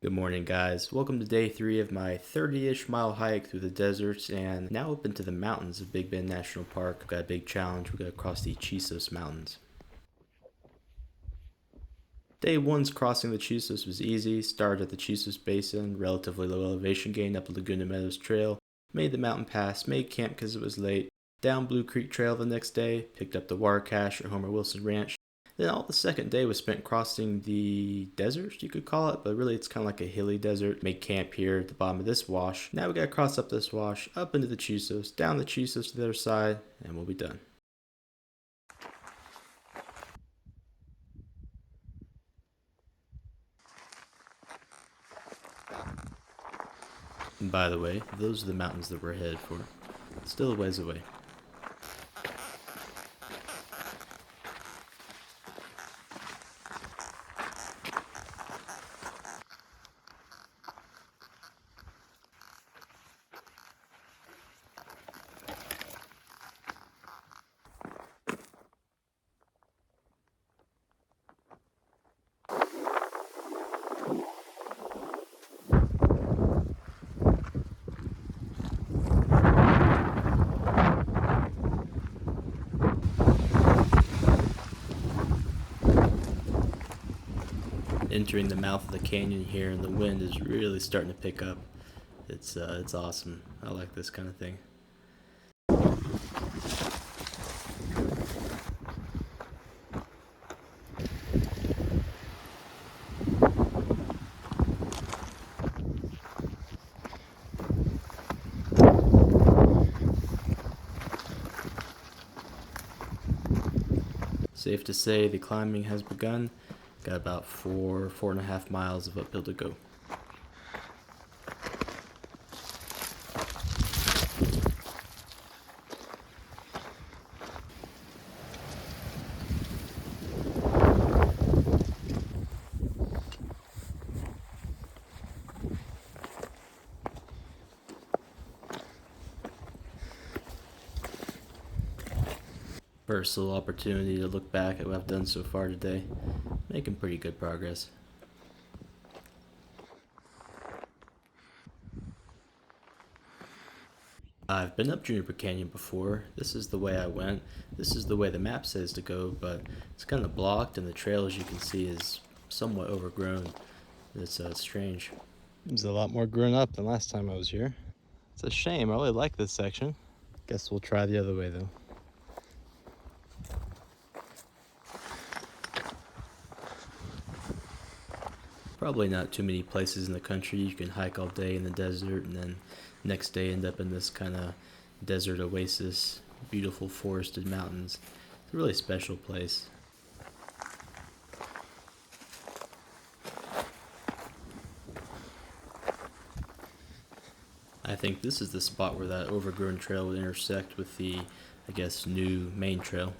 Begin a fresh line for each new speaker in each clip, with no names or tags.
Good morning, guys. Welcome to day 3 of my 30-ish mile hike through the deserts and now up into the mountains of Big Bend National Park. We've got a big challenge. We've got to cross the Chisos Mountains. Day 1's crossing the Chisos was easy. Started at the Chisos Basin, relatively low elevation gain up the Laguna Meadows Trail. Made the mountain pass, made camp because it was late. Down Blue Creek Trail the next day, picked up the water cache at Homer Wilson Ranch. Then all the second day was spent crossing the desert, you could call it, but really it's kind of like a hilly desert. Made camp here at the bottom of this wash. Now we gotta cross up this wash, up into the Chisos, down the Chisos to the other side, and we'll be done. And by the way, those are the mountains that we're headed for. Still a ways away. Entering the mouth of the canyon here, and the wind is really starting to pick up. It's awesome. I like this kind of thing. Safe to say the climbing has begun. Got about 4.5 miles of uphill to go. First little opportunity to look back at what I've done so far today. Making pretty good progress. I've been up Juniper Canyon before. This is the way I went. This is the way the map says to go, but it's kind of blocked and the trail, as you can see, is somewhat overgrown. It's strange. It's a lot more grown up than last time I was here. It's a shame. I really like this section. Guess we'll try the other way though. Probably not too many places in the country you can hike all day in the desert and then next day end up in this kind of desert oasis, beautiful forested mountains. It's a really special place. I think this is the spot where that overgrown trail would intersect with the, I guess, new main trail.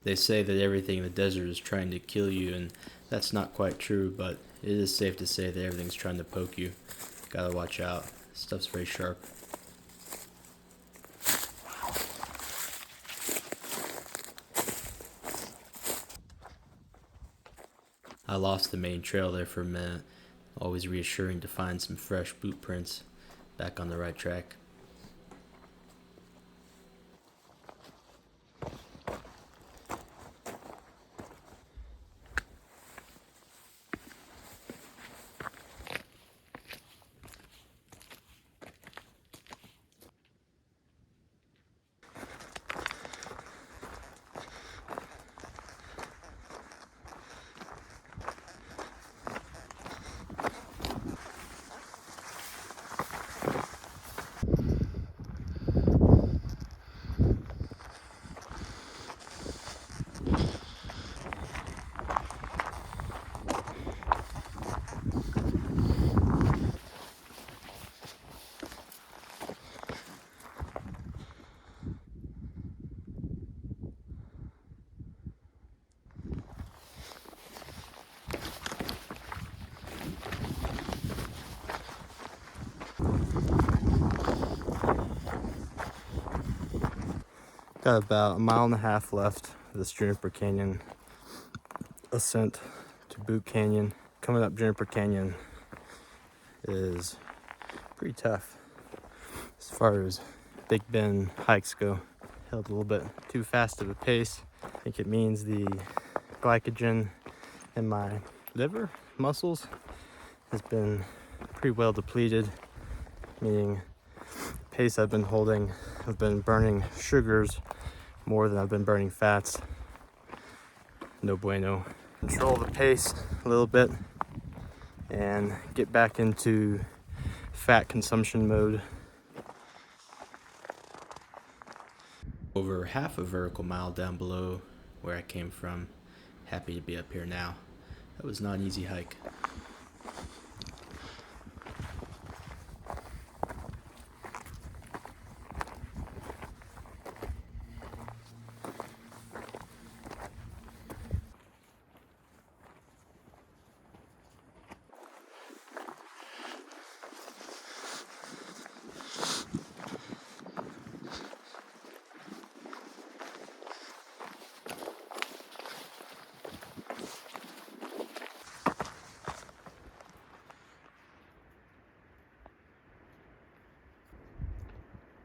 They say that everything in the desert is trying to kill you, and that's not quite true, but it is safe to say that everything's trying to poke you. Gotta watch out. Stuff's very sharp. I lost the main trail there for a minute. Always reassuring to find some fresh boot prints. Back on the right track. Got about 1.5 miles left of this Juniper Canyon ascent to Boot Canyon. Coming up Juniper Canyon is pretty tough as far as Big Bend hikes go. Held a little bit too fast of a pace. I think it means the glycogen in my liver muscles has been pretty well depleted, meaning the pace I've been holding, I've been burning sugars more than I've been burning fats. No bueno. Control the pace a little bit and get back into fat consumption mode. Over half a vertical mile down below where I came from. Happy to be up here now. That was not an easy hike.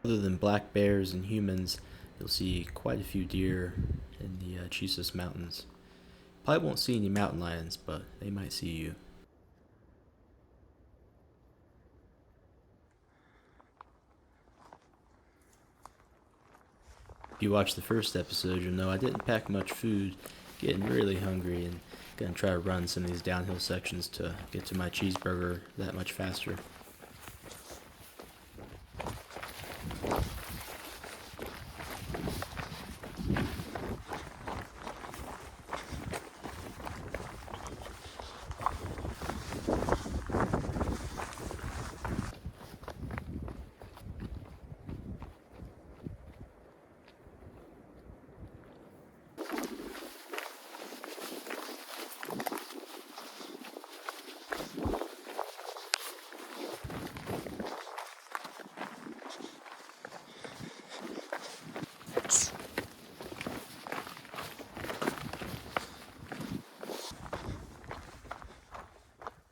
Other than black bears and humans, you'll see quite a few deer in the Chisos Mountains. Probably won't see any mountain lions, but they might see you. If you watched the first episode, you'll know I didn't pack much food, getting really hungry, and gonna try to run some of these downhill sections to get to my cheeseburger that much faster.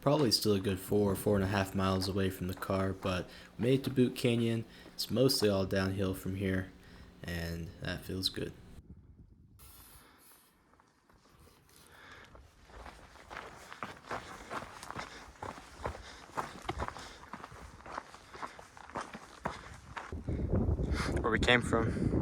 Probably still a good 4.5 miles away from the car, but we made it to Boot Canyon. It's mostly all downhill from here, and that feels good. Where we came from.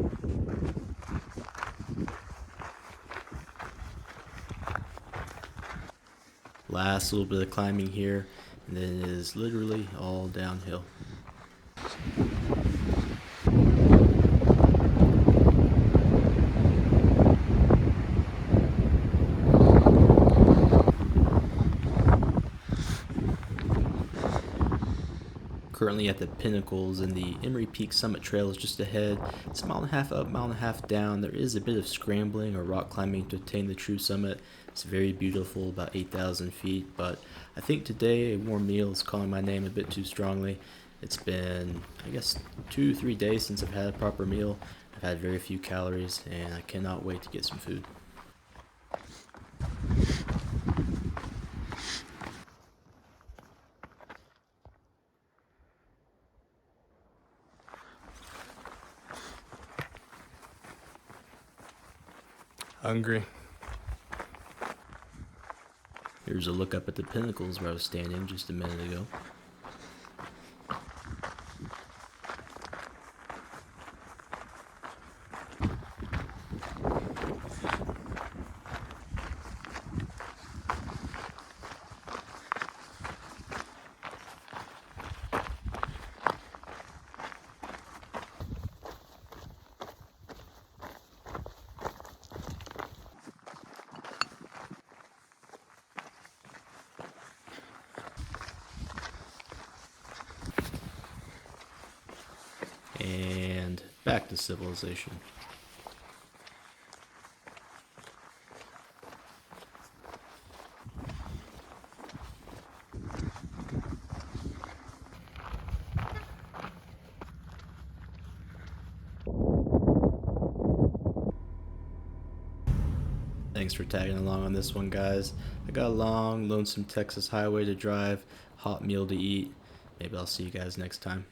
Last little bit of climbing here, and then it is literally all downhill. Currently at the pinnacles, and the Emery Peak Summit Trail is just ahead. It's 1.5 miles up, 1.5 miles down. There is a bit of scrambling or rock climbing to attain the true summit. It's very beautiful, about 8,000 feet, but I think today a warm meal is calling my name a bit too strongly. It's been, I guess, 2-3 days since I've had a proper meal. I've had very few calories, and I cannot wait to get some food. Hungry. Here's a look up at the pinnacles where I was standing just a minute ago. And back to civilization. Thanks for tagging along on this one, guys. I got a long, lonesome Texas highway to drive, hot meal to eat. Maybe I'll see you guys next time.